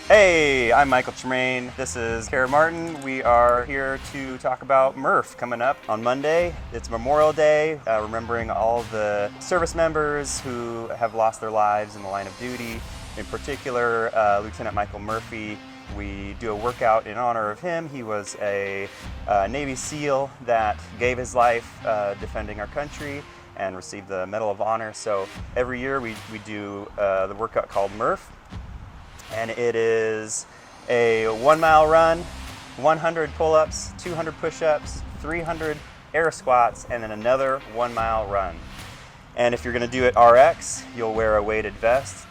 Hey, I'm Michael Tremaine. This is Kara Martin. We are here to talk about Murph coming up on Monday. It's Memorial Day, remembering all the service members who have lost their lives in the line of duty. In particular, Lieutenant Michael Murphy. We do a workout in honor of him. He was a Navy SEAL that gave his life defending our country and received the Medal of Honor. So every year we do the workout called Murph. And it is a 1 mile run, 100 pull-ups, 200 push-ups, 300 air squats, and then another 1 mile run. And if you're gonna do it RX, you'll wear a weighted vest,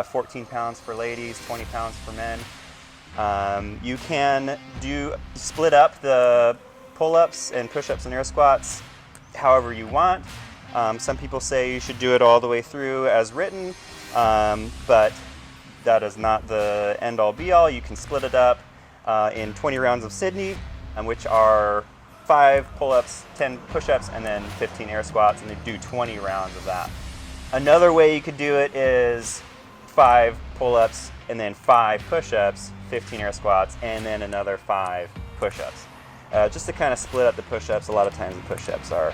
14 pounds for ladies, 20 pounds for men. You can split up the pull-ups and push-ups and air squats however you want. Some people say you should do it all the way through as written, but that is not the end-all be-all. You can split it up in 20 rounds of Sydney, which are 5 pull-ups, 10 push-ups, and then 15 air squats, and they do 20 rounds of that. Another way you could do it is 5 pull-ups and then 5 push-ups, 15 air squats, and then another 5 push-ups. Just to kind of split up the push-ups. A lot of times the push-ups are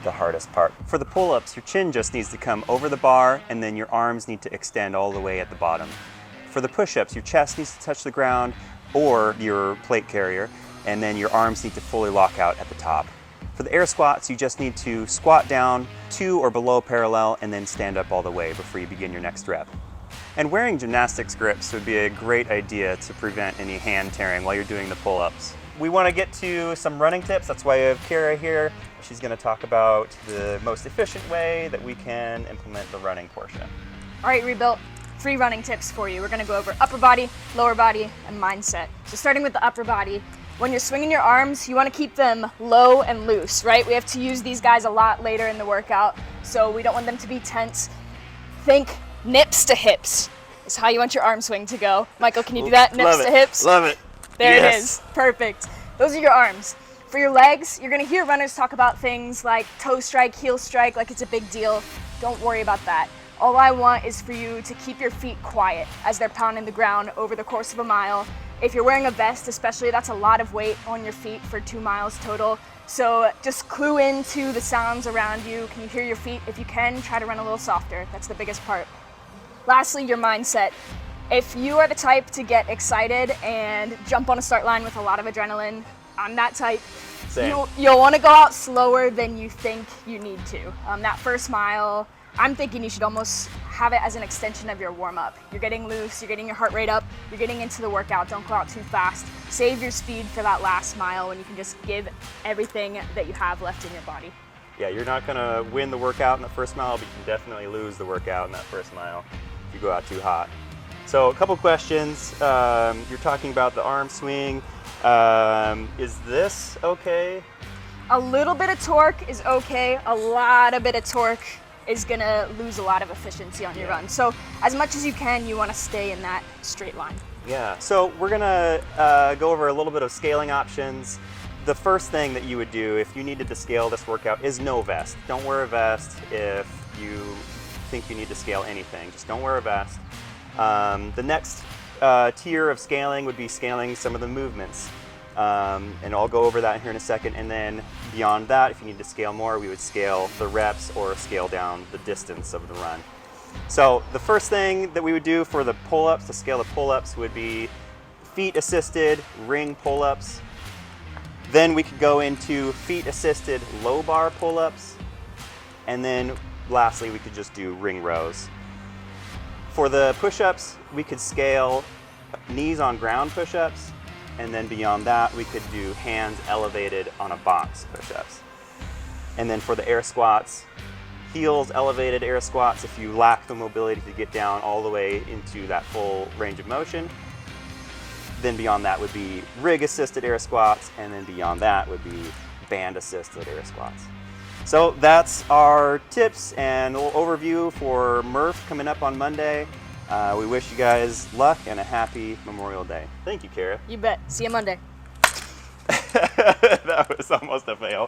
the hardest part. For the pull-ups, your chin just needs to come over the bar, and then your arms need to extend all the way at the bottom. For the push-ups, your chest needs to touch the ground or your plate carrier, and then your arms need to fully lock out at the top. For the air squats, you just need to squat down to or below parallel and then stand up all the way before you begin your next rep. And wearing gymnastics grips would be a great idea to prevent any hand tearing while you're doing the pull-ups. We want to get to some running tips. That's why we have Kara here. She's going to talk about the most efficient way that we can implement the running portion. All right, Rebuilt, 3 running tips for you. We're going to go over upper body, lower body, and mindset. So starting with the upper body, when you're swinging your arms, you want to keep them low and loose, right? We have to use these guys a lot later in the workout, so we don't want them to be tense. Think nips to hips is how you want your arm swing to go. Michael, can you do that? Nips to hips? Love it. There Yes. it is. Perfect. Those are your arms. For your legs, you're going to hear runners talk about things like toe strike, heel strike, like it's a big deal. Don't worry about that. All I want is for you to keep your feet quiet as they're pounding the ground over the course of a mile. If you're wearing a vest especially, that's a lot of weight on your feet for 2 miles total. So just clue into the sounds around you. Can you hear your feet? If you can, try to run a little softer. That's the biggest part. Lastly, your mindset. If you are the type to get excited and jump on a start line with a lot of adrenaline, I'm that type. Same. You'll want to go out slower than you think you need to. That first mile, I'm thinking you should almost have it as an extension of your warm-up. You're getting loose, you're getting your heart rate up, you're getting into the workout. Don't go out too fast. Save your speed for that last mile when you can just give everything that you have left in your body. Yeah, you're not going to win the workout in the first mile, but you can definitely lose the workout in that first mile if you go out too hot. So a couple questions. You're talking about the arm swing. Is this okay? A little bit of torque is okay. A lot of bit of torque is gonna lose a lot of efficiency on your run. So as much as you can, you wanna stay in that straight line. Yeah, so we're gonna go over a little bit of scaling options. The first thing that you would do if you needed to scale this workout is no vest. Don't wear a vest if you think you need to scale anything. Just don't wear a vest. The next tier of scaling would be scaling some of the movements. And I'll go over that here in a second. And then beyond that, if you need to scale more, we would scale the reps or scale down the distance of the run. So the first thing that we would do for the pull-ups, to scale the pull-ups, would be feet-assisted ring pull-ups. Then we could go into feet-assisted low bar pull-ups. And then lastly, we could just do ring rows. For the push-ups, we could scale knees on ground push-ups, and then beyond that, we could do hands elevated on a box push-ups. And then for the air squats, heels elevated air squats if you lack the mobility to get down all the way into that full range of motion. Then beyond that would be rig-assisted air squats, and then beyond that would be band-assisted air squats. So that's our tips and a little overview for Murph coming up on Monday. We wish you guys luck and a happy Memorial Day. Thank you, Kara. You bet. See you Monday. That was almost a fail.